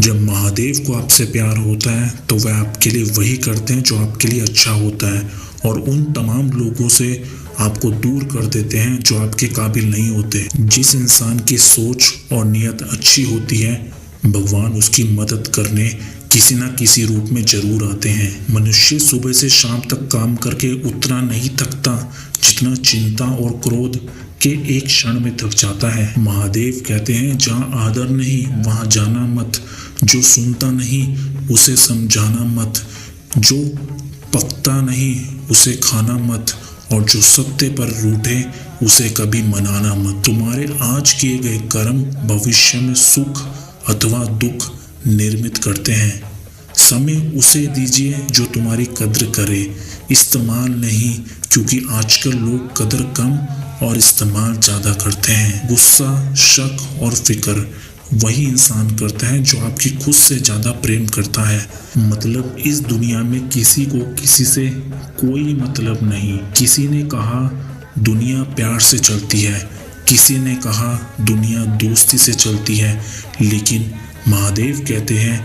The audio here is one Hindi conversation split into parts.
जब महादेव को आपसे प्यार होता है तो वह आपके लिए वही करते हैं जो आपके लिए अच्छा होता है, और उन तमाम लोगों से आपको दूर कर देते हैं जो आपके काबिल नहीं होते। जिस इंसान की सोच और नीयत अच्छी होती है, भगवान उसकी मदद करने किसी न किसी रूप में जरूर आते हैं। मनुष्य सुबह से शाम तक काम करके उतना नहीं थकता जितना चिंता और क्रोध के एक क्षण में थक जाता है। महादेव कहते हैं, जहाँ आदर नहीं वहाँ जाना मत, जो सुनता नहीं उसे समझाना मत, जो पकता नहीं उसे खाना मत, और जो सत्य पर रूठे उसे कभी मनाना मत। तुम्हारे आज किए गए कर्म भविष्य में सुख अथवा दुख निर्मित करते हैं। समय उसे दीजिए जो तुम्हारी कद्र करे, इस्तेमाल नहीं, क्योंकि आजकल लोग कदर कम और इस्तेमाल ज़्यादा करते हैं। गुस्सा, शक और फिक्र वही इंसान करता है जो आपकी खुद से ज़्यादा प्रेम करता है। मतलब इस दुनिया में किसी को किसी से कोई मतलब नहीं। किसी ने कहा दुनिया प्यार से चलती है, किसी ने कहा दुनिया दोस्ती से चलती है, लेकिन महादेव कहते हैं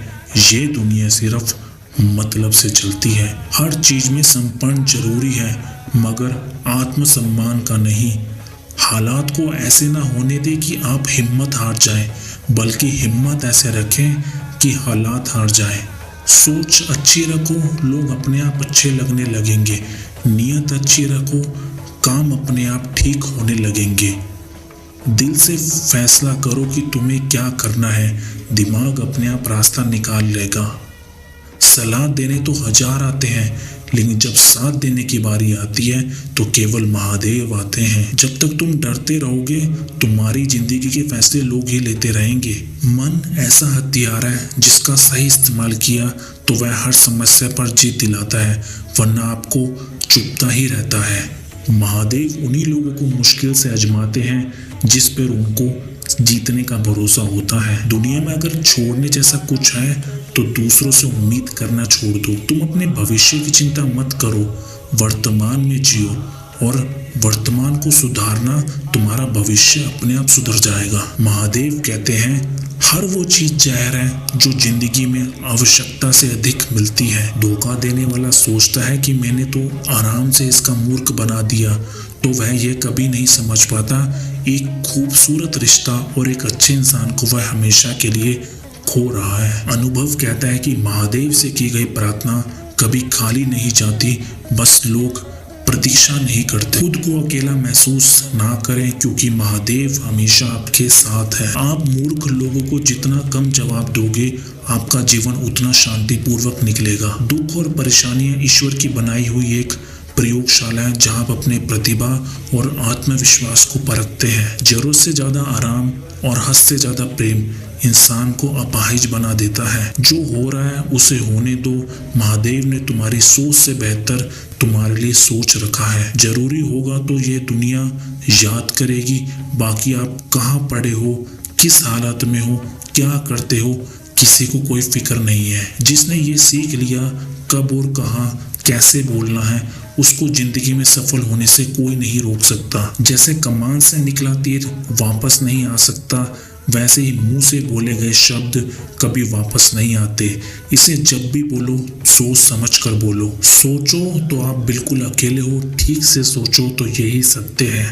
ये दुनिया सिर्फ मतलब से चलती है। हर चीज में संपन्न जरूरी है, मगर आत्मसम्मान का नहीं। हालात को ऐसे ना होने दे कि आप हिम्मत हार जाएं, बल्कि हिम्मत ऐसे रखें कि हालात हार जाएं। सोच अच्छी रखो, लोग अपने आप अच्छे लगने लगेंगे। नीयत अच्छी रखो, काम अपने आप ठीक होने लगेंगे। दिल से फैसला करो कि तुम्हें क्या करना है, दिमाग अपने आप रास्ता निकाल लेगा। सलाह देने तो हजार आते हैं, लेकिन जब साथ देने की बारी आती है तो केवल महादेव आते हैं। जब तक तुम डरते रहोगे, तुम्हारी जिंदगी के फैसले लोग ही लेते रहेंगे। मन ऐसा हथियार है जिसका सही इस्तेमाल किया तो वह हर समस्या पर जीत दिलाता है, वरना आपको चुपता ही रहता है। महादेव उन्हीं लोगों को मुश्किल से आजमाते हैं जिस पर उनको जीतने का भरोसा होता है। दुनिया में अगर छोड़ने जैसा कुछ है तो दूसरों से उम्मीद करना छोड़ दो। तुम अपने भविष्य की चिंता मत करो, वर्तमान में जियो, और वर्तमान को सुधारना, तुम्हारा भविष्य अपने आप सुधर जाएगा। महादेव कहते हैं हर वो चीज जहर है जो जिंदगी में आवश्यकता से अधिक मिलती है। धोखा देने वाला सोचता है कि मैंने तो आराम से इसका मूर्ख बना दिया, तो वह यह कभी नहीं समझ पाता एक खूबसूरत रिश्ता और एक अच्छे इंसान को वह हमेशा के लिए खो रहा है। अनुभव कहता है कि महादेव से की गई प्रार्थना कभी खाली नहीं जाती, बस लोग प्रतीक्षा नहीं करते। खुद को अकेला महसूस ना करें, क्योंकि महादेव हमेशा आपके साथ है। आप मूर्ख लोगों को जितना कम जवाब दोगे, आपका जीवन उतना शांतिपूर्वक निकलेगा। दुख और परेशानियां ईश्वर की बनाई हुई एक प्रयोगशाला है, जहां आप अपने प्रतिभा और आत्मविश्वास को परखते हैं। जरूरत से ज्यादा आराम और हद से ज्यादा प्रेम इंसान को अपाहिज बना देता है। जो हो रहा है उसे होने दो। महादेव ने तुम्हारी सोच से बेहतर तुम्हारे लिए सोच रखा है। जरूरी होगा तो ये दुनिया याद करेगी, बाकी आप कहाँ पड़े हो, किस हालत में हो, क्या करते हो, किसी को कोई फिक्र नहीं है। जिसने ये सीख लिया कब और कहाँ कैसे बोलना है, उसको जिंदगी में सफल होने से कोई नहीं रोक सकता। जैसे कमान से निकला तीर वापस नहीं आ सकता, वैसे ही मुंह से बोले गए शब्द कभी वापस नहीं आते। इसे जब भी बोलो सोच समझ कर बोलो। सोचो तो आप बिल्कुल अकेले हो, ठीक से सोचो तो यही सत्य है।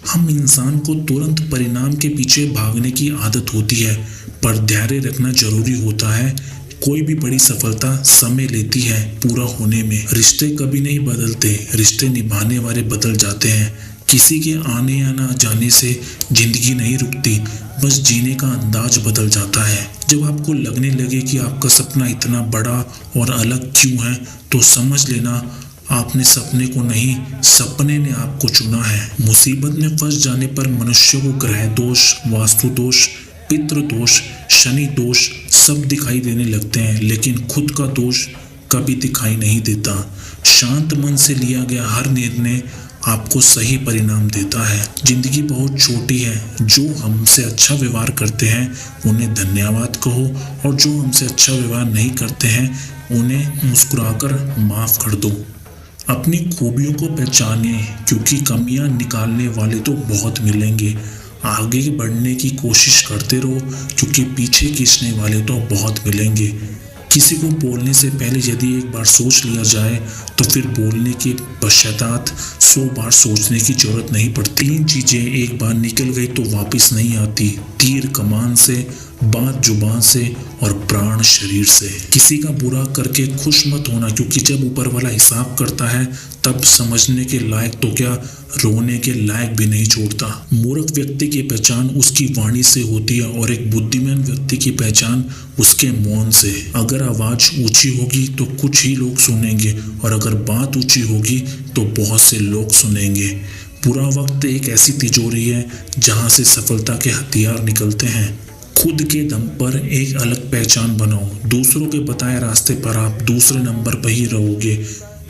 हम इंसान को तुरंत परिणाम के पीछे भागने की आदत होती है, पर धैर्य रखना जरूरी होता है। कोई भी बड़ी सफलता समय लेती है पूरा होने में। रिश्ते कभी नहीं बदलते, रिश्ते निभाने वाले बदल जाते हैं। किसी के आने या ना जाने से जिंदगी नहीं रुकती, बस जीने का अंदाज बदल जाता है। जब आपको लगने लगे कि आपका सपना इतना बड़ा और अलग क्यों है, तो समझ लेना आपने सपने को नहीं, सपने ने आपको चुना है। मुसीबत में फंस जाने पर मनुष्य को ग्रह दोष, वास्तु दोष, पितृ दोष, शनि दोष सब दिखाई देने लगते हैं, लेकिन खुद का दोष कभी दिखाई नहीं देता। शांत मन से लिया गया हर निर्णय आपको सही परिणाम देता है। जिंदगी बहुत छोटी है, जो हमसे अच्छा व्यवहार करते हैं उन्हें धन्यवाद कहो, और जो हमसे अच्छा व्यवहार नहीं करते हैं उन्हें मुस्कुराकर माफ कर दो। अपनी खूबियों को पहचानिए, क्योंकि कमियां निकालने वाले तो बहुत मिलेंगे। आगे बढ़ने की कोशिश करते रहो, क्योंकि पीछे खींचने वाले तो बहुत मिलेंगे। किसी को बोलने से पहले यदि एक बार सोच लिया जाए तो फिर बोलने के पश्चाताप 100 बार सोचने की जरूरत नहीं पड़ती। 3 चीजें एक बार निकल गई तो वापस नहीं आती, तीर कमान से, बात जुबान से और प्राण शरीर से। किसी का बुरा करके खुश मत होना, क्योंकि जब ऊपर वाला हिसाब करता है तब समझने के लायक तो क्या, रोने के लायक भी नहीं छोड़ता। मूर्ख व्यक्ति की पहचान उसकी वाणी से होती है और एक बुद्धिमान व्यक्ति की पहचान उसके मौन से। अगर आवाज ऊंची होगी तो कुछ ही लोग सुनेंगे, और अगर बात ऊंची होगी तो बहुत से लोग सुनेंगे। बुरा वक्त एक ऐसी तिजोरी है जहां से सफलता के हथियार निकलते हैं। खुद के दम पर एक अलग पहचान बनाओ। दूसरों के बताए रास्ते पर आप दूसरे नंबर पर ही रहोगे,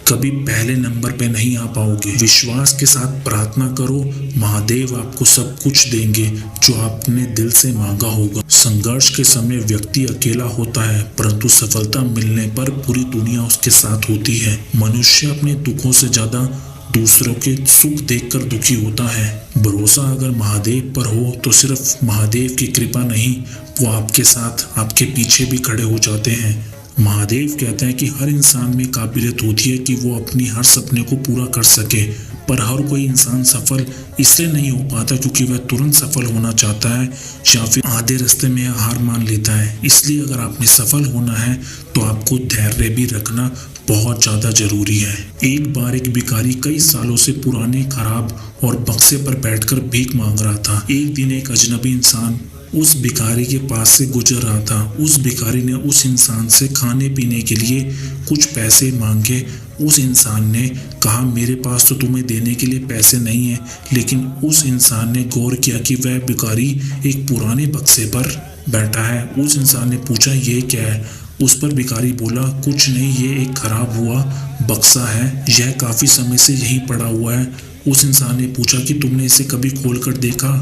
कभी पहले नंबर पे नहीं आ पाओगे। विश्वास के साथ प्रार्थना करो, महादेव आपको सब कुछ देंगे जो आपने दिल से मांगा होगा। संघर्ष के समय व्यक्ति अकेला होता है, परंतु सफलता मिलने पर पूरी दुनिया उसके साथ होती है। मनुष्य अपने दुखों से ज्यादा दूसरों के सुख देखकर दुखी होता है। भरोसा अगर महादेव पर हो तो सिर्फ महादेव की कृपा नहीं, वो आपके साथ, आपके पीछे भी खड़े हो जाते हैं। महादेव कहते हैं कि हर इंसान में काबिलियत होती है कि वो अपनी हर सपने को पूरा कर सके, पर हर कोई इंसान सफल इसलिए नहीं हो पाता क्योंकि वह तुरंत सफल होना चाहता है या फिर आधे रास्ते में हार मान लेता है। इसलिए अगर आपने सफल होना है तो आपको धैर्य भी रखना बहुत ज़्यादा जरूरी है। एक बार एक भिखारी कई सालों से पुराने, खराब और बक्से पर बैठकर भीख मांग रहा था। एक दिन एक अजनबी इंसान उस भिखारी के पास से गुजर रहा था। उस भिखारी ने उस इंसान से खाने पीने के लिए कुछ पैसे मांगे। उस इंसान ने कहा, मेरे पास तो तुम्हें देने के लिए पैसे नहीं है। लेकिन उस इंसान ने गौर किया कि वह भिखारी एक पुराने बक्से पर बैठा है। उस इंसान ने पूछा, ये क्या है? उस पर भिखारी बोला, कुछ नहीं, ये एक खराब हुआ बक्सा है, यह काफी समय से यहीं पड़ा हुआ है। उस इंसान ने पूछा कि तुमने इसे कभी खोल कर देखा?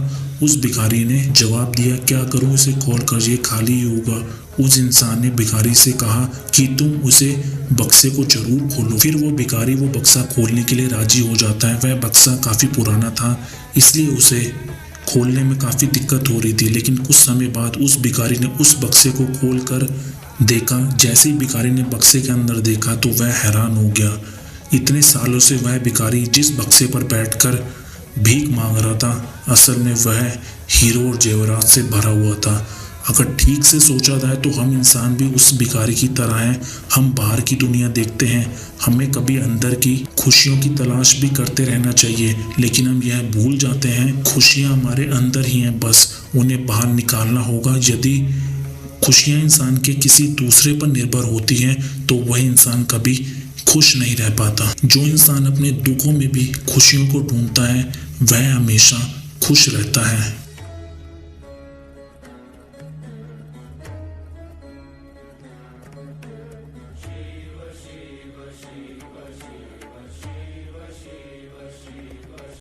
उस भिखारी ने जवाब दिया, क्या करूं इसे खोल कर, ये खाली ही होगा। उस इंसान ने भिखारी से कहा कि तुम उसे बक्से को जरूर खोलो। फिर वो भिखारी वो बक्सा खोलने के लिए राजी हो जाता है। वह बक्सा काफी पुराना था, इसलिए उसे खोलने में काफी दिक्कत हो रही थी। लेकिन कुछ समय बाद उस भिखारी ने उस बक्से को खोल कर देखा। जैसे ही भिखारी ने बक्से के अंदर देखा तो वह हैरान हो गया। इतने सालों से वह भिखारी जिस बक्से पर बैठकर भीख मांग रहा था, असल में वह हीरो और जेवरात से भरा हुआ था। अगर ठीक से सोचा जाए तो हम इंसान भी उस भिखारी की तरह हैं। हम बाहर की दुनिया देखते हैं, हमें कभी अंदर की खुशियों की तलाश भी करते रहना चाहिए, लेकिन हम यह भूल जाते हैं खुशियाँ हमारे अंदर ही हैं, बस उन्हें बाहर निकालना होगा। यदि खुशियाँ इंसान के किसी दूसरे पर निर्भर होती हैं तो वह इंसान कभी खुश नहीं रह पाता। जो इंसान अपने दुखों में भी खुशियों को ढूंढता है वह हमेशा खुश रहता है।